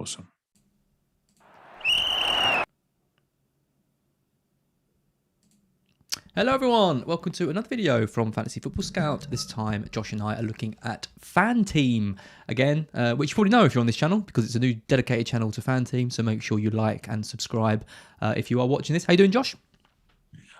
Awesome. Hello everyone, welcome to another video from Fantasy Football Scout. This time Josh and I are looking at FanTeam again, which you probably know if you're on this channel because it's a new dedicated channel to FanTeam, so make sure you like and subscribe if you are watching this. How you doing, Josh?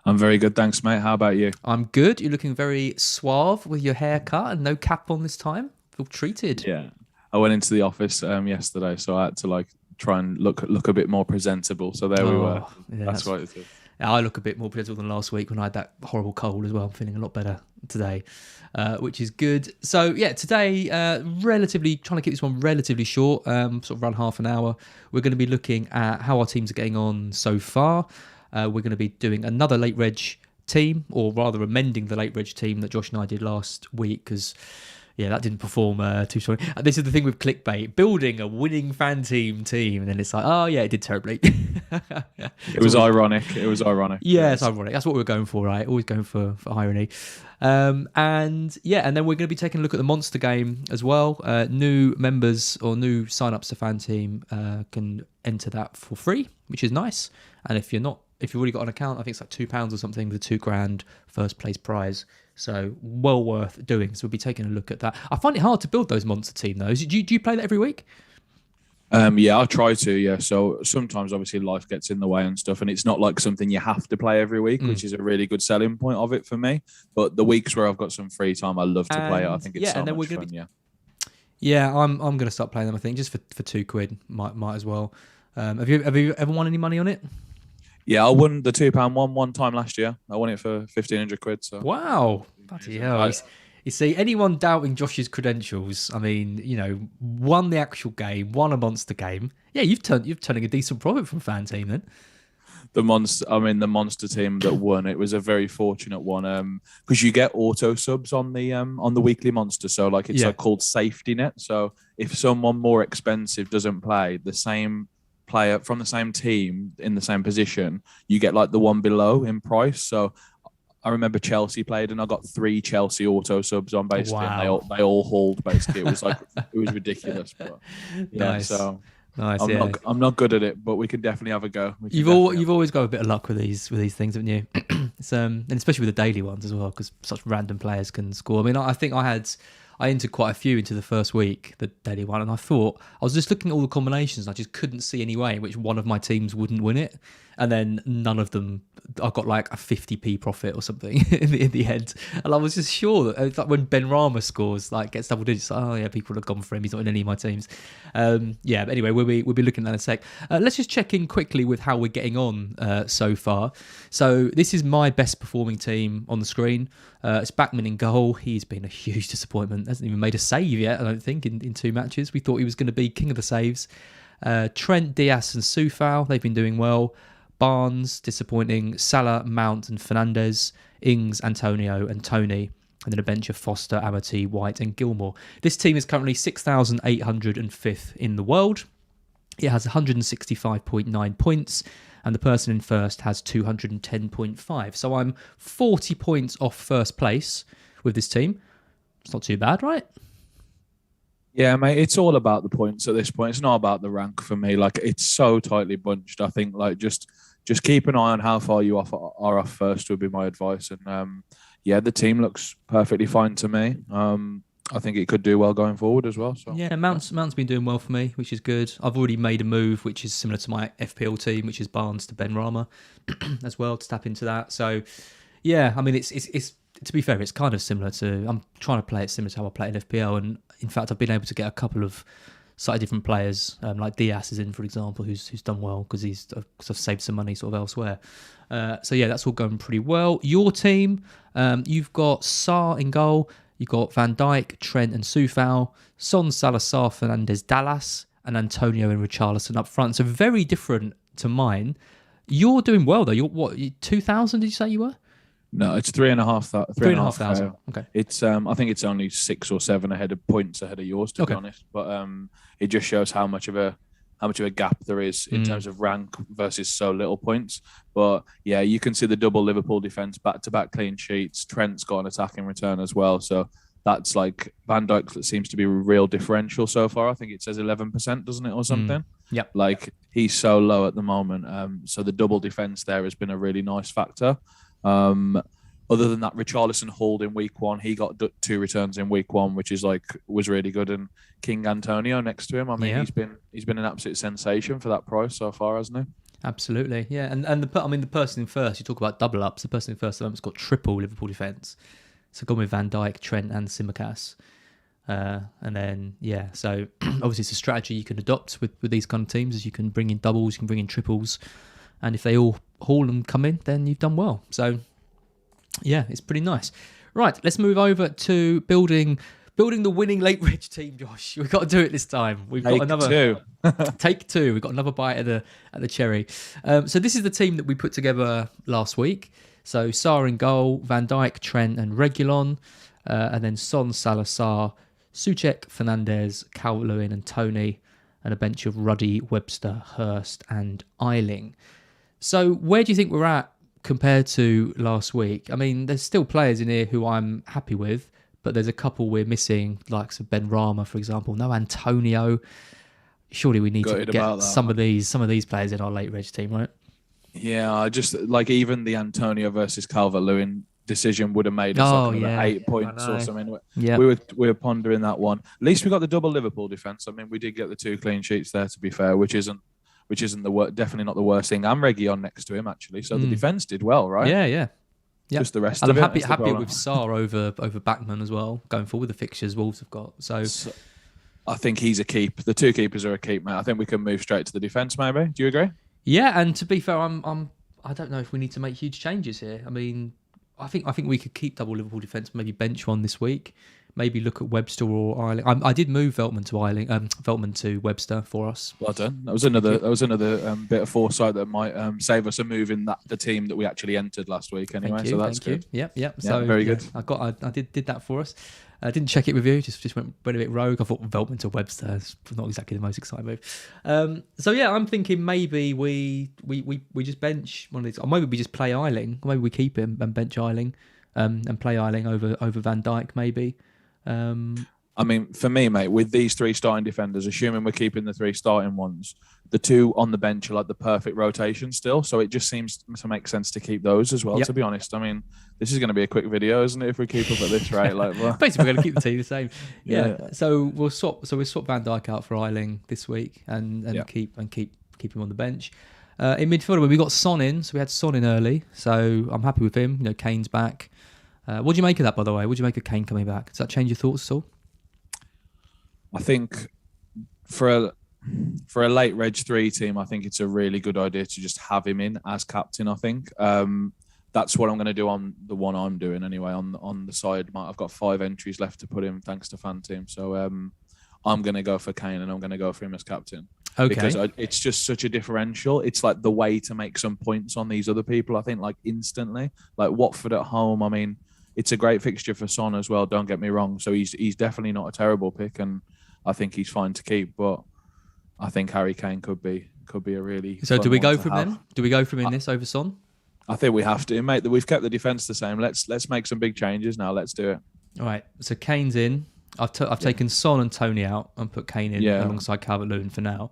I'm very good, thanks mate. How about you? I'm good. You're looking very suave with your haircut and no cap on this time. Feel treated. Yeah. I went into the office yesterday, so I had to try and look a bit more presentable. So there we were. Yeah, that's what it is. I look a bit more presentable than last week when I had that horrible cold as well. I'm feeling a lot better today, which is good. So yeah, today, relatively trying to keep this one relatively short, sort of around half an hour. We're going to be looking at how our teams are getting on so far. We're going to be doing another late reg team, or rather amending the late reg team that Josh and I did last week because, yeah, that didn't perform too strongly. This is the thing with clickbait, building a winning FanTeam team, and then it's like, oh yeah, it did terribly. It was ironic. It was ironic. Yeah, it's ironic. That's what we're going for, right? Always going for irony. And yeah, and then we're going to be taking a look at the monster game as well. New members or new sign-ups to FanTeam can enter that for free, which is nice. And if you've already got an account, I think it's like £2 or something, the £2,000 first place prize. So well worth doing. So we'll be taking a look at that. I find it hard to build those monster team though. Do you play that every week? Yeah, I try to. Yeah, so sometimes obviously life gets in the way and stuff, and it's not like something you have to play every week, which is a really good selling point of it for me. But the weeks where I've got some free time, I love to play it. I think it's so much fun. Yeah, I'm going to start playing them. I think just for £2 might as well. Have you ever won any money on it? Yeah, I won the £2 one time last year. I won it for 1,500 quid. So wow, bloody hell! You see, anyone doubting Josh's credentials, I mean, won the actual game, won a monster game. Yeah, you're turning a decent profit from FanTeam then. The monster team that won, it was a very fortunate one because you get auto subs on the weekly monster, so it's called safety net. So if someone more expensive doesn't play, the same player from the same team in the same position, you get the one below in price. So I remember Chelsea played and I got 3 Chelsea auto subs on basically. Wow. And they all hauled basically. It was it was ridiculous. But yeah, nice. So nice. I'm not good at it, but we can definitely have a go. You've always got a bit of luck with these things, haven't you? And especially with the daily ones as well, because such random players can score. I mean, I think I entered quite a few into the first week, the daily one, and I thought, I was just looking at all the combinations, and I just couldn't see any way in which one of my teams wouldn't win it. And then none of them, I got a 50p profit or something in the end. And I was just sure that it's like when Ben Rama scores, gets double digits, oh yeah, people have gone for him, he's not in any of my teams. Yeah, but anyway, we'll be looking at that in a sec. Let's just check in quickly with how we're getting on so far. So this is my best performing team on the screen. It's Backman in goal. He's been a huge disappointment. Hasn't even made a save yet, I don't think, in 2 matches. We thought he was going to be king of the saves. Trent, Diaz and Soufal, they've been doing well. Barnes, disappointing. Salah, Mount and Fernandez. Ings, Antonio and Tony. And then a bench of Foster, Amity, White and Gilmore. This team is currently 6,805th in the world. It has 165.9 points. And the person in first has 210.5. So I'm 40 points off first place with this team. It's not too bad, right? Yeah, mate, it's all about the points at this point. It's not about the rank for me. It's so tightly bunched. I think just keep an eye on how far you are off first would be my advice. And yeah, the team looks perfectly fine to me. I think it could do well going forward as well. So yeah, Mount's been doing well for me, which is good. I've already made a move, which is similar to my FPL team, which is Barnes to Ben Rama as well, to tap into that. So yeah, I mean, it's to be fair, it's kind of similar to, I'm trying to play it similar to how I play in FPL. And in fact, I've been able to get a couple of slightly different players, like Diaz is in, for example, who's done well because I've saved some money sort of elsewhere. So yeah, that's all going pretty well. Your team, you've got Sarr in goal. You've got Van Dijk, Trent and Soufal, Son, Salazar, Fernandez, Dallas, and Antonio and Richarlison up front. So very different to mine. You're doing well though. You're what, 2,000 did you say you were? No, it's 3,500. 3,500. Okay. It's I think it's only 6 or 7 points ahead of yours, to be honest. But it just shows how much of a gap there is in terms of rank versus so little points. But yeah, you can see the double Liverpool defence, back-to-back clean sheets. Trent's got an attacking return as well. So that's like Van Dijk that seems to be a real differential so far. I think it says 11%, doesn't it, or something? Yep. Like he's so low at the moment. So the double defense there has been a really nice factor. Other than that, Richarlison hauled in week 1. He got 2 returns in week 1, which was really good. And King Antonio next to him. I mean, he's been an absolute sensation for that price so far, hasn't he? Absolutely, yeah. And the person in first, you talk about double ups. The person in first at the moment's got triple Liverpool defence. So gone with Van Dijk, Trent, and Tsimikas. And then so obviously it's a strategy you can adopt with these kind of teams, as you can bring in doubles, you can bring in triples, and if they all haul and come in, then you've done well. So yeah, it's pretty nice. Right, let's move over to building the winning late reg team, Josh. We've got to do it this time. We've got another take 2. We've got another bite at the cherry. So this is the team that we put together last week. So Sarr in goal, Van Dijk, Trent, and Reguilon, and then Son, Salazar, Souček, Fernandes, Calvert-Lewin, and Tony, and a bench of Ruddy, Webster, Hurst, and Eiling. So where do you think we're at compared to last week? I mean, there's still players in here who I'm happy with, but there's a couple we're missing, like Ben Rama, for example. No Antonio. Surely we need to get some of these players in our late reg team, right? Yeah, I just like even the Antonio versus Calvert-Lewin decision would have made us 8 points or something. Yeah, we were pondering that one. At least we got the double Liverpool defense. I mean, we did get the 2 clean sheets there, to be fair, which isn't definitely not the worst thing. I'm Reguilon next to him actually, so the defense did well, right? Yeah. Just the rest and of I'm it. happy with Sarr over Backman as well, going forward with the fixtures Wolves have got. So I think he's a keep. The 2 keepers are a keep, mate. I think we can move straight to the defense, maybe. Do you agree? Yeah, and to be fair, I don't know if we need to make huge changes here. I mean, I think we could keep double Liverpool defence, maybe bench one this week. Maybe look at Webster or Eiling. I did move Veltman to Webster for us. Well done. That was another bit of foresight that might save us a move in the team that we actually entered last week. Anyway, so that's good. Yep. So very good. I did that for us. I didn't check it with you. Just went a bit rogue. I thought Veltman to Webster is not exactly the most exciting move. So yeah, I'm thinking maybe we just bench one of these. Or maybe we just play Eiling. Maybe we keep him and bench Eiling, and play Eiling over Van Dijk maybe. I mean, for me, mate, with these 3 starting defenders, assuming we're keeping the 3 starting ones, the 2 on the bench are like the perfect rotation still. So it just seems to make sense to keep those as well, to be honest. I mean, this is going to be a quick video, isn't it, if we keep up at this rate? Basically, we're going to keep the team the same. Yeah. So we'll swap Van Dijk out for Eiling this week and keep him on the bench. In midfield, we got Son in. So we had Son in early. So I'm happy with him. You know, Kane's back. What do you make of that, by the way? What do you make of Kane coming back? Does that change your thoughts at all? I think for a late Reg 3 team, I think it's a really good idea to just have him in as captain, I think. That's what I'm going to do on the one I'm doing anyway. On the side, I've got 5 entries left to put in thanks to FanTeam. So I'm going to go for Kane and I'm going to go for him as captain. Okay. Because it's just such a differential. It's like the way to make some points on these other people, I think, like instantly. Like Watford at home, I mean, it's a great fixture for Son as well, don't get me wrong. So he's definitely not a terrible pick and I think he's fine to keep. But I think Harry Kane could be a really So do we go from him? Do we go from in this over Son? I think we have to, mate. We've kept the defence the same. Let's make some big changes now. Let's do it. All right. So Kane's in. I've taken Son and Tony out and put Kane in alongside Calvert-Lewin for now.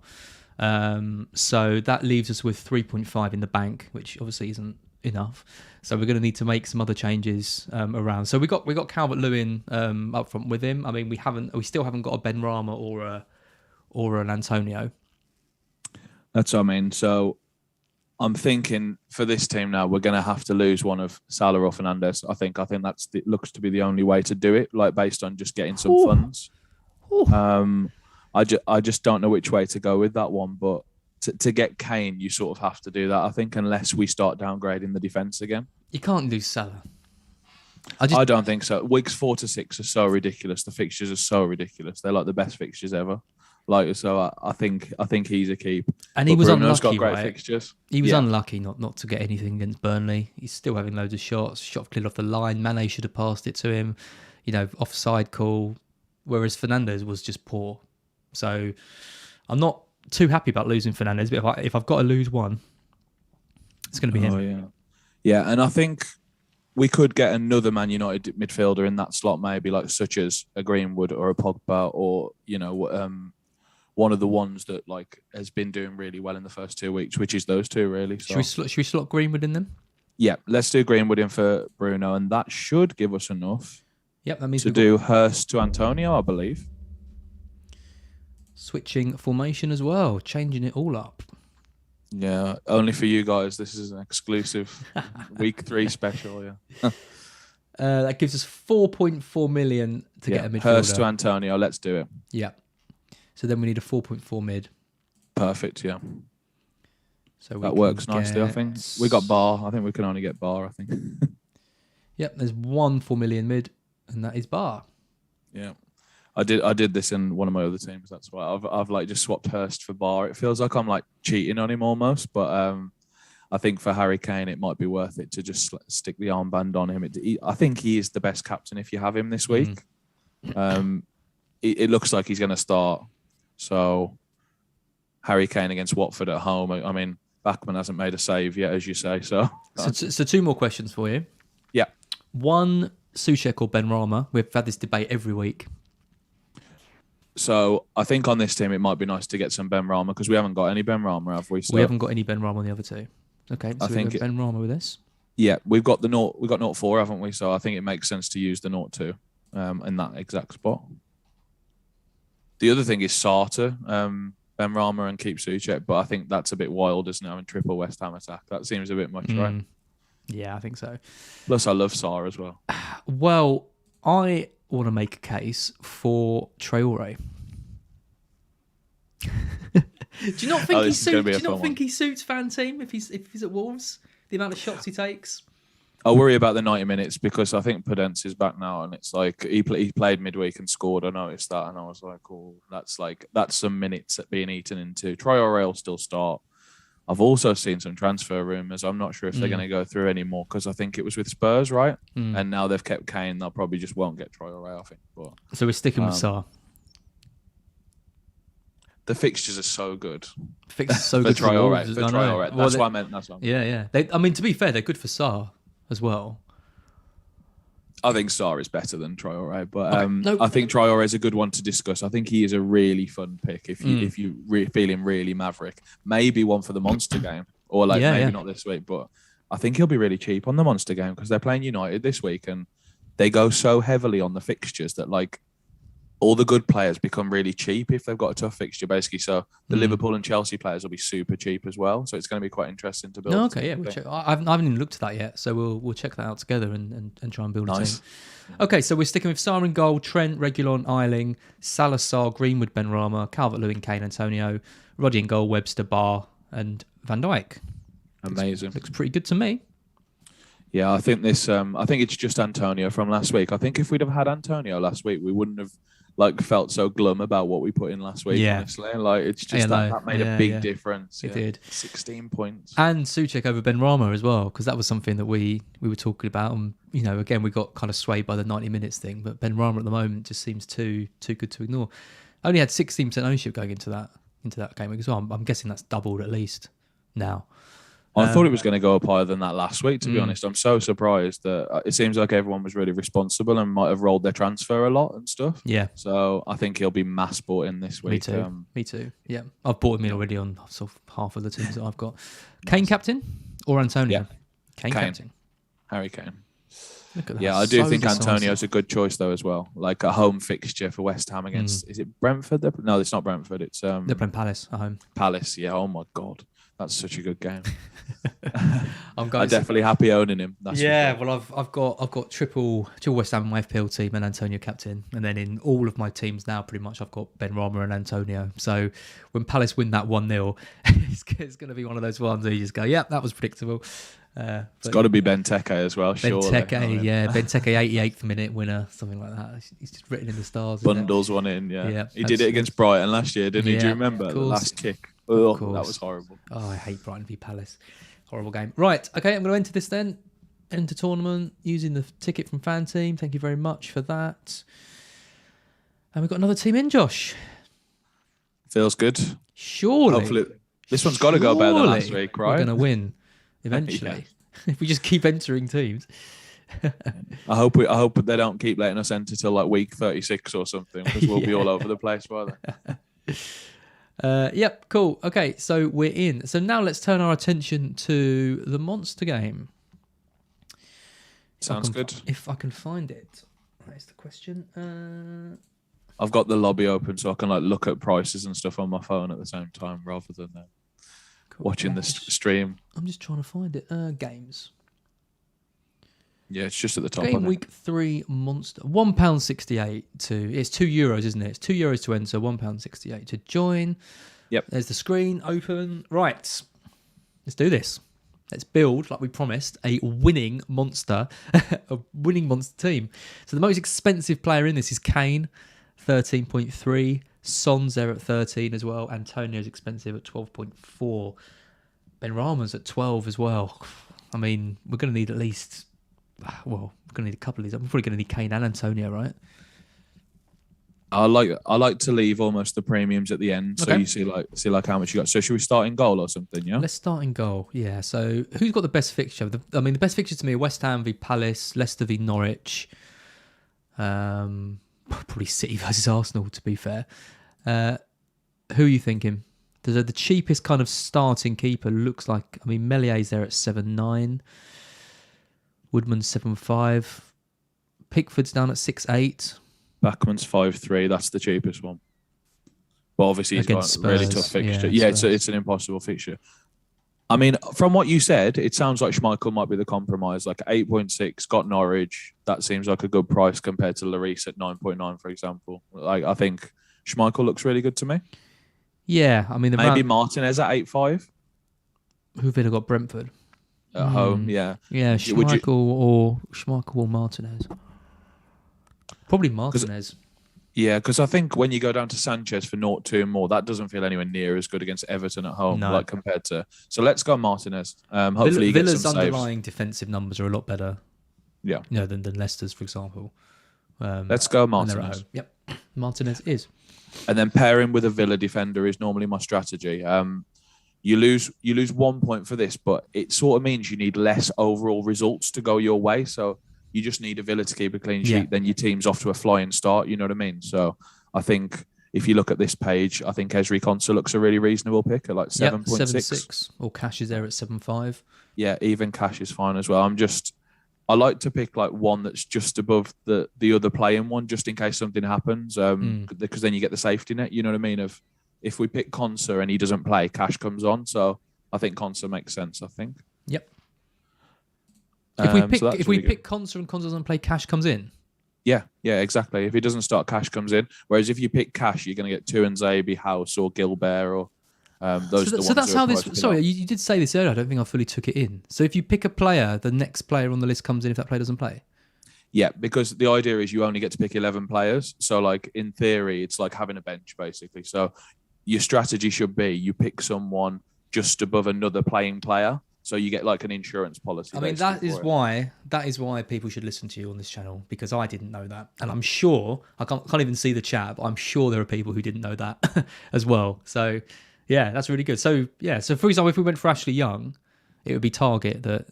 So that leaves us with 3.5 in the bank, which obviously isn't enough. So we're going to need to make some other changes around. So we got Calvert-Lewin up front with him. I mean, we still haven't got a Ben Rama or an Antonio. That's what I mean. So I'm thinking for this team now, we're going to have to lose one of Salah or Fernandes. I think that's looks to be the only way to do it, like based on just getting some funds. I just don't know which way to go with that one, but to get Kane, you sort of have to do that, I think, unless we start downgrading the defence again. You can't lose Salah. I don't think so. Weeks 4 to 6 are so ridiculous. The fixtures are so ridiculous. They're like the best fixtures ever. So I think he's a keep. And he was Bruno's unlucky, got great right? fixtures. He was unlucky not to get anything against Burnley. He's still having loads of shots. Shot cleared off the line. Mane should have passed it to him. Offside call. Whereas Fernandes was just poor. So I'm not too happy about losing Fernandes. But if I've got to lose one, it's going to be him. Yeah, and I think we could get another Man United midfielder in that slot, maybe like such as a Greenwood or a Pogba, or one of the ones that like has been doing really well in the first 2 weeks, which is those two really. So. Should we slot Greenwood in them? Yeah, let's do Greenwood in for Bruno, and that should give us enough. Yep, that means to do Hurst to Antonio, I believe. Switching formation as well, changing it all up. Yeah, only for you guys. This is an exclusive week 3 special. Yeah. That gives us 4.4 million to get a midfielder. Hurst to Antonio. Let's do it. Yeah. So then we need a 4.4 mid. Perfect. Yeah. So that works nicely. I think we got Bar. I think we can only get Bar. I think. Yep. There's 1 4 million mid, and that is Bar. Yeah. I did this in one of my other teams. That's why I've like just swapped Hurst for Bar. It feels like I'm like cheating on him almost, but I think for Harry Kane it might be worth it to just stick the armband on him. I think he is the best captain if you have him this week. It looks like he's going to start. So Harry Kane against Watford at home. I mean, Bachmann hasn't made a save yet, as you say. So 2 more questions for you. Yeah. 1, Souček or Benrahma? We've had this debate every week. So I think on this team it might be nice to get some Benrahma because we haven't got any Benrahma, have we? So we haven't got any Benrahma on the other two. Okay, so I think Benrahma with this. Yeah, we've got 0.4, haven't we? So I think it makes sense to use the 0.2 in that exact spot. The other thing is Sarter, Benrahma and keep Souček, but I think that's a bit wild, isn't it? Having triple West Ham attack. That seems a bit much, right? Yeah, I think so. Plus, I love Sarr as well. Well, I want to make a case for Traore. Do you not think he suits FanTeam if he's at Wolves? The amount of shots he takes. I worry about the 90 minutes because I think Podence is back now, and it's like he played midweek and scored. I noticed that, and I was like, "Oh, that's some minutes being eaten into." Traore will still start. I've also seen some transfer rumours. I'm not sure if they're going to go through anymore because I think it was with Spurs, right? And now they've kept Kane. They'll probably just won't get Traore, I think. But, so we're sticking with Sarr. The fixtures are so good. Fixtures are so good for Traore. That's what I meant. That's what I meant. Yeah. I mean, to be fair, they're good for Sarr as well. I think Sarr is better than Traore, but I think Traore is a good one to discuss. I think he is a really fun pick if you feeling really maverick. Maybe one for the Monster game, or maybe not this week, but I think he'll be really cheap on the Monster game because they're playing United this week and they go so heavily on the fixtures that like all the good players become really cheap if they've got a tough fixture, basically. So the Liverpool and Chelsea players will be super cheap as well. So it's going to be quite interesting to build. Okay, yeah, we'll check. I haven't even looked at that yet, so we'll check that out together and try and build a team. Okay, so we're sticking with Sarr in goal, Trent, Reguilon, Ayling, Salazar, Greenwood, Benrahma, Calvert-Lewin, Kane, Antonio, Roddy in goal, Webster, Barr, and Van Dijk. Amazing. Looks pretty good to me. Yeah, I think this. I think it's just Antonio from last week. I think if we'd have had Antonio last week, we wouldn't have felt so glum about what we put in last week. Yeah. Honestly, it's just that made a big difference. It did. 16 points. And Souček over Benrahma as well, because that was something that we were talking about. And again, we got kind of swayed by the 90 minutes thing, but Benrahma at the moment just seems too good to ignore. Only had 16% ownership going into that game week as well. I'm guessing that's doubled at least now. I thought it was going to go up higher than that last week, to be honest. I'm so surprised that it seems like everyone was really responsible and might have rolled their transfer a lot and stuff. Yeah. So I think he'll be mass bought in this week. Me too. Yeah. I've bought him in already on sort of half of the teams that I've got. Kane captain or Antonio? Yeah. Kane captain. Harry Kane. Look at that. Yeah, I do think Antonio's a good choice though as well. Like a home fixture for West Ham against, is it Brentford? No, it's not Brentford. It's they're playing Palace at home. Palace, yeah. Oh my God. That's such a good game. I'm definitely happy owning him. Well, I've got triple West Ham in my FPL team and Antonio captain, and then in all of my teams now, pretty much I've got Benrahma and Antonio. So when Palace win that 1-0, it's going to be one of those ones where you just go, "Yep, that was predictable." It's got to be Benteke as well. Benteke, Benteke 88th minute winner, something like that. He's just written in the stars. Bundles one in, yeah. He did it against Brighton last year, didn't he? Do you remember the last kick? Oh, that was horrible. Oh, I hate Brighton v Palace. Horrible game. Right, okay, I'm going to enter this then. Enter tournament using the ticket from FanTeam. Thank you very much for that. And we've got another team in, Josh. Feels good. Surely. Hopefully, this one's got to go better than last week, right? We're going to win eventually. If we just keep entering teams. I hope they don't keep letting us enter till like week 36 or something, because we'll be all over the place by then. Yep, cool. Okay, so we're in. So now let's turn our attention to the monster game. Sounds good. If I can find it. That's the question. I've got the lobby open so I can like look at prices and stuff on my phone at the same time rather than watching the stream. I'm just trying to find it. Games. Yeah, it's just at the top. Gameweek 3 monster. £1.68 to. It's €2, isn't it? It's €2 to enter. £1.68 to join. Yep. There's the screen open. Right. Let's do this. Let's build, like we promised, a winning monster, a winning monster team. So the most expensive player in this is Kane, 13.3. Son's there at 13 as well. Antonio's expensive at 12.4. Benrahma's at 12 as well. I mean, we're going to need at least, well, we're going to need a couple of these. I'm probably going to need Kane and Antonio, right? I like to leave almost the premiums at the end, so you see like how much you got. So should we start in goal or something? Yeah, let's start in goal. Yeah. So who's got the best fixture? The best fixture to me are West Ham v Palace, Leicester v Norwich, probably City versus Arsenal. To be fair, who are you thinking? The cheapest kind of starting keeper looks like. I mean, Mellier's there at 7.9, Woodman's 7.5, Pickford's down at 6.8. Backman's 5.3. That's the cheapest one. But obviously he's got a really tough fixture. Yeah, it's an impossible fixture. I mean, from what you said, it sounds like Schmeichel might be the compromise. Like 8.6, got Norwich. That seems like a good price compared to Lloris at 9.9, for example. Like I think Schmeichel looks really good to me. Yeah, I mean maybe Martinez at 8.5. Who Villa got? Brentford at home. Yeah, yeah. Schmeichel or Martinez. Probably Martinez. Yeah, because I think when you go down to Sanchez for 0.2 and more, that doesn't feel anywhere near as good against Everton at home, like compared to. So let's go Martinez. Hopefully, Villa's underlying defensive numbers are a lot better. Yeah, than Leicester's, for example. Let's go Martinez. Yep, Martinez is. And then pairing with a Villa defender is normally my strategy. You lose 1 point for this, but it sort of means you need less overall results to go your way. So you just need a Villa to keep a clean sheet, then your team's off to a flying start. You know what I mean? So I think if you look at this page, I think Ezri Konsa looks a really reasonable pick at like 7.6. 7.6. Or Cash is there at 7.5. Yeah, even Cash is fine as well. I like to pick like one that's just above the other playing one, just in case something happens, because then you get the safety net. You know what I mean? If we pick Konsa and he doesn't play, Cash comes on. So I think Konsa makes sense, I think. Yep. If we pick Konsa and Konsa doesn't play, Cash comes in. Yeah, exactly. If he doesn't start, Cash comes in. Whereas if you pick Cash, you're going to get Tuanzebe, House, or Gilbert, or those. So that's how this. Sorry, you did say this earlier. I don't think I fully took it in. So if you pick a player, the next player on the list comes in if that player doesn't play. Yeah, because the idea is you only get to pick 11 players. So, like in theory, it's like having a bench basically. So your strategy should be you pick someone just above another playing player. So you get like an insurance policy. I mean, that is why people should listen to you on this channel, because I didn't know that. And I'm sure, I can't even see the chat, but I'm sure there are people who didn't know that as well. So yeah, that's really good. So yeah, so for example, if we went for Ashley Young, it would be Target that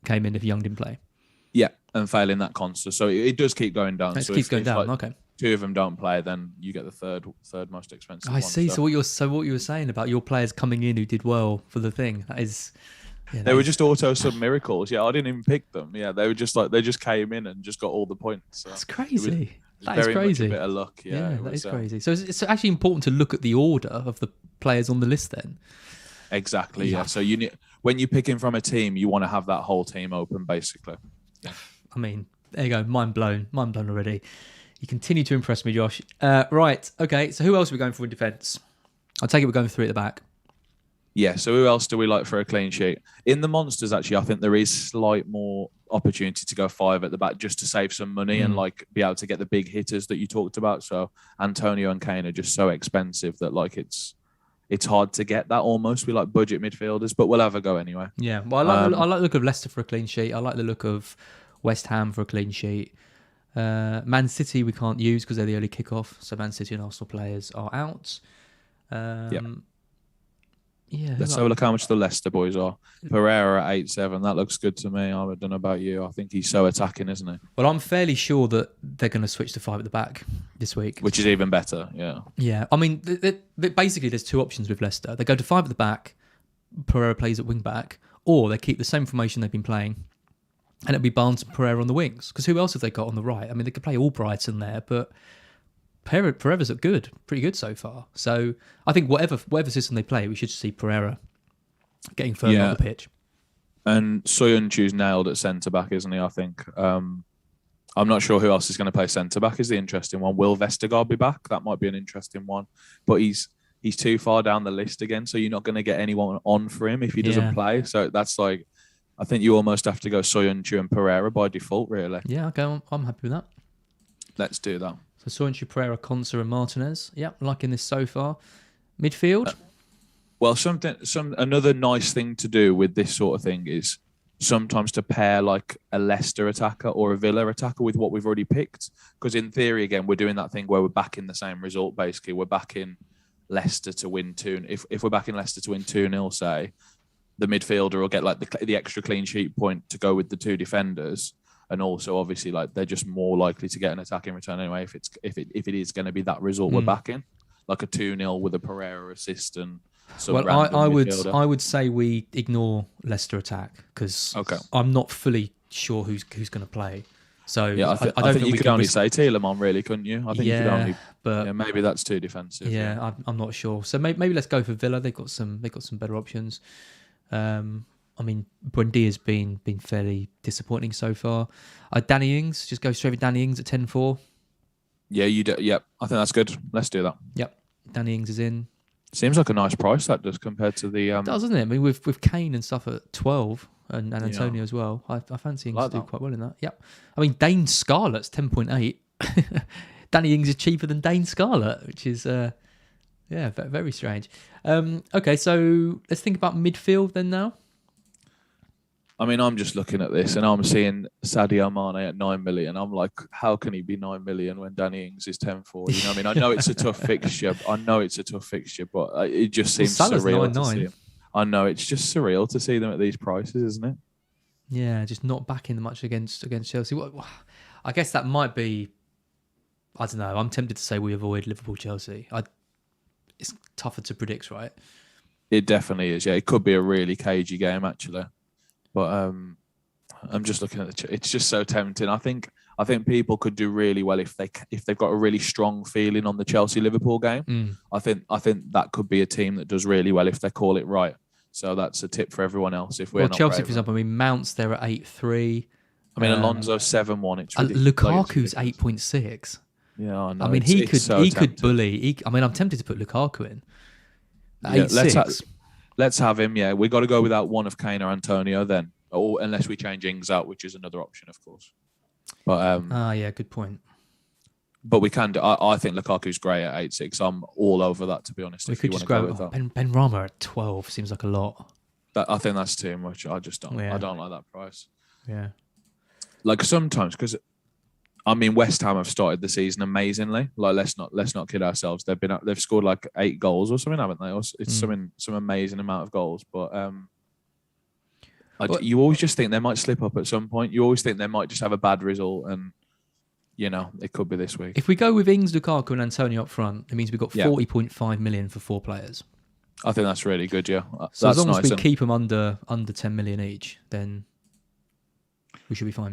came in if Young didn't play. Yeah, and failing that Konsa. So it does keep going down. It keeps going down, okay. Two of them don't play, then you get the third most expensive I see. So what you were saying about your players coming in who did well for the thing, that is... Yeah, they were just auto sub miracles. Yeah, I didn't even pick them. Yeah, they were just like they just came in and just got all the points. So that's crazy. That is crazy. Much a bit of luck. Yeah, that is crazy. So it's actually important to look at the order of the players on the list then. Exactly. Yeah. So when you're picking from a team, you want to have that whole team open, basically. Yeah. I mean, there you go. Mind blown already. You continue to impress me, Josh. Right. Okay. So who else are we going for in defence? I take it we're going 3 at the back. Yeah, so who else do we like for a clean sheet? In the Monsters, actually, I think there is slight more opportunity to go 5 at the back just to save some money and like be able to get the big hitters that you talked about. So Antonio and Kane are just so expensive that like it's hard to get that almost. We like budget midfielders, but we'll have a go anyway. Yeah, well, I like the look of Leicester for a clean sheet. I like the look of West Ham for a clean sheet. Man City we can't use because they're the early kickoff, so Man City and Arsenal players are out. Yeah. Let's have a look how much the Leicester boys are. Pereira at 8-7. That looks good to me. I don't know about you. I think he's so attacking, isn't he? Well, I'm fairly sure that they're going to switch to 5 at the back this week. Which is even better, yeah. Yeah. I mean, basically, there's 2 options with Leicester. They go to 5 at the back, Pereira plays at wing back, or they keep the same formation they've been playing, and it'll be Barnes and Pereira on the wings. Because who else have they got on the right? I mean, they could play Albrighton there, but Pereira's look good, pretty good so far. So I think whatever system they play, we should see Pereira getting further on the pitch. And Soyuncu's nailed at centre back, isn't he? I think. I'm not sure who else is going to play centre back. Is the interesting one. Will Vestergaard be back? That might be an interesting one. But he's too far down the list again, so you're not going to get anyone on for him if he doesn't play. So that's like, I think you almost have to go Soyuncu and Pereira by default, really. Yeah, okay, I'm happy with that. Let's do that. So Soyuncu, Pereira, Konsa and Martinez. Yep, liking this so far. Midfield? Well, another nice thing to do with this sort of thing is sometimes to pair like a Leicester attacker or a Villa attacker with what we've already picked. Because in theory, again, we're doing that thing where we're backing the same result, basically. We're backing Leicester to win 2. If we're backing Leicester to win 2-0, say, the midfielder will get like the extra clean sheet point to go with the 2 defenders. And also, obviously, like they're just more likely to get an attack in return anyway if it is going to be that result we're backing. Like a 2-0 with a Pereira assist and I would say we ignore Leicester attack because I'm not fully sure who's going to play. So yeah, I think you could only say Tielemans, really, couldn't you? I think you could only. But maybe that's too defensive. Yeah, I'm not sure. So maybe let's go for Villa. They've got some better options. I mean, Buendia's been fairly disappointing so far. Danny Ings, just go straight with Danny Ings at 10-4. Yeah, you do. Yep, I think that's good. Let's do that. Yep, Danny Ings is in. Seems like a nice price that does compared to the. It does, doesn't it? I mean, with Kane and stuff at 12 and Antonio as well. I fancy Ings to do quite well in that. Yep. I mean, Dane Scarlett's 10.8. Danny Ings is cheaper than Dane Scarlett, which is very strange. Okay, so let's think about midfield then now. I mean, I'm just looking at this and I'm seeing Sadio Mane at 9 million. I'm like, how can he be 9 million when Danny Ings is 10-4? You know what I mean? I know it's a tough fixture. But it just seems surreal to see him. I know, it's just surreal to see them at these prices, isn't it? Yeah, just not backing much against Chelsea. I guess that might be, I don't know. I'm tempted to say we avoid Liverpool-Chelsea. It's tougher to predict, right? It definitely is, yeah. It could be a really cagey game, actually. But I'm just looking at it's just so tempting. I think people could do really well if they've got a really strong feeling on the Chelsea-Liverpool game. I think that could be a team that does really well if they call it right. So that's a tip for everyone else. If we're not Chelsea, for example, I mean, Mount's there at 8-3. I mean, Alonso 7-1. It's Lukaku's 8.6. Yeah, I know. I mean, he could bully. I'm tempted to put Lukaku in. 8-6. Let's have him. Yeah, we got to go without one of Kane or Antonio then, or unless we change Ings out, which is another option, of course. But yeah, good point. But we can do. I think Lukaku's great at 8-6. I'm all over that, to be honest. We could just go with that. Ben Rama at 12 seems like a lot. I think that's too much. I just don't. Yeah. I don't like that price. Yeah. Like sometimes, because I mean, West Ham have started the season amazingly. Like let's not kid ourselves. They've scored like 8 goals or something, haven't they? It's some amazing amount of goals. But you always just think they might slip up at some point. You always think they might just have a bad result, and you know it could be this week. If we go with Ings, Lukaku, and Antonio up front, it means we've got 40.5 million for 4 players. I think that's really good. Yeah. So that's as long as we keep them under 10 million each, then we should be fine.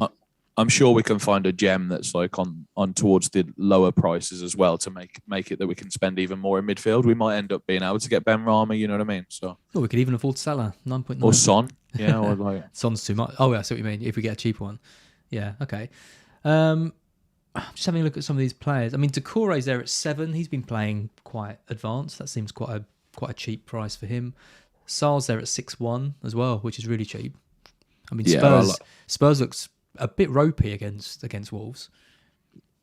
I'm sure we can find a gem that's like on towards the lower prices as well to make it that we can spend even more in midfield. We might end up being able to get Ben Rama, you know what I mean? So we could even afford Salah, 9.9. Or Son. Yeah, or like Son's too much. Oh, yeah, I see what you mean. If we get a cheaper one. Yeah, okay. Just having a look at some of these players. I mean, Doucouré's there at 7. He's been playing quite advanced. That seems quite a cheap price for him. Sar's there at 6-1 as well, which is really cheap. I mean, Spurs looks a bit ropey against Wolves.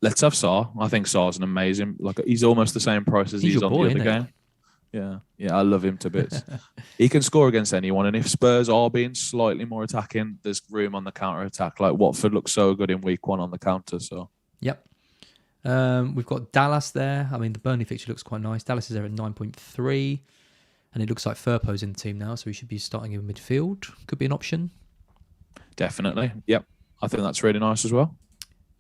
Let's have Sar. I think Sar's an amazing. Like he's almost the same price as he's on the other game. Yeah, I love him to bits. He can score against anyone, and if Spurs are being slightly more attacking, there's room on the counter attack. Like Watford looked so good in week 1 on the counter. So yep. We've got Dallas there. I mean, the Burnley fixture looks quite nice. Dallas is there at 9.3. And it looks like Firpo's in the team now, so he should be starting in midfield. Could be an option. Definitely. Yep. I think that's really nice as well.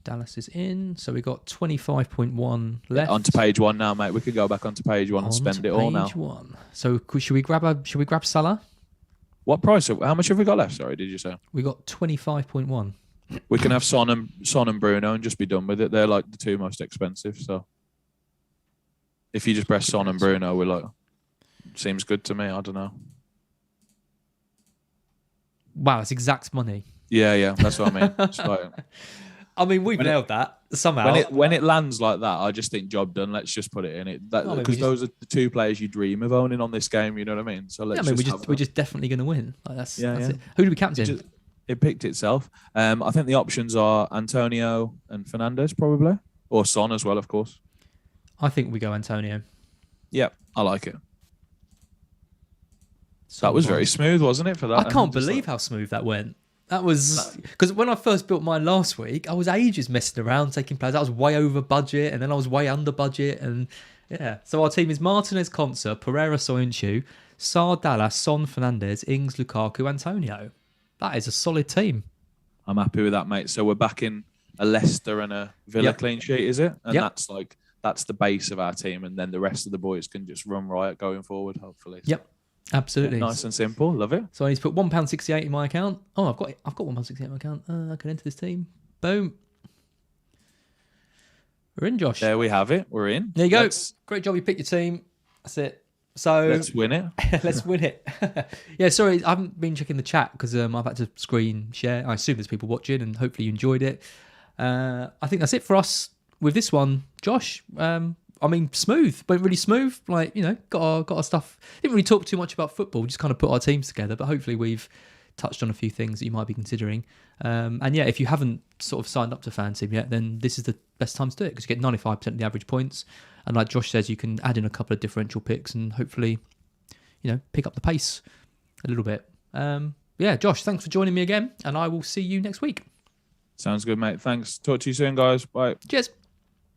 Dallas is in. So we got 25.1 left. Onto page 1 now, mate. We could go back onto page 1 and spend it all now. Page 1. So should we grab Salah? What price? How much have we got left? Sorry, did you say? We got 25.1. We can have Son and Bruno and just be done with it. They're like the 2 most expensive. So if you just press Son and Bruno, we're like, seems good to me. I don't know. Wow, it's exact money. Yeah, that's what I mean. It's like, I mean, we've nailed that somehow. When it lands like that, I just think job done. Let's just put it in it because those are the 2 players you dream of owning on this game. You know what I mean? So let's. We're just definitely going to win. Like that's it. Who do we captain? It picked itself. I think the options are Antonio and Fernandes probably, or Son as well, of course. I think we go Antonio. Yep, I like it. So that was very smooth, wasn't it? For that, I can't believe how smooth that went. That was because when I first built mine last week, I was ages messing around taking players. I was way over budget, and then I was way under budget, and yeah. So our team is Martinez, Konsa, Pereira, Soyuncu, Sarr, Dallas, Son, Fernandes, Ings, Lukaku, Antonio. That is a solid team. I'm happy with that, mate. So we're back in a Leicester and a Villa clean sheet, is it? And that's the base of our team, and then the rest of the boys can just run riot going forward, hopefully. Yep. Absolutely. Yeah, nice and simple. Love it. So I need to put £1.68 in my account. Oh, I've got £1.68 in my account. I can enter this team. Boom. We're in, Josh. There we have it. We're in. There you go. Great job. You picked your team. That's it. So let's win it. Let's win it. Yeah, sorry, I haven't been checking the chat because I've had to screen share. I assume there's people watching, and hopefully you enjoyed it. I think that's it for us with this one, Josh. I mean, smooth, but really smooth. Like, you know, got our stuff. Didn't really talk too much about football. Just kind of put our teams together. But hopefully we've touched on a few things that you might be considering. And yeah, if you haven't sort of signed up to FanTeam yet, then this is the best time to do it because you get 95% of the average points. And like Josh says, you can add in a couple of differential picks and hopefully, you know, pick up the pace a little bit. Yeah, Josh, thanks for joining me again. And I will see you next week. Sounds good, mate. Thanks. Talk to you soon, guys. Bye. Cheers.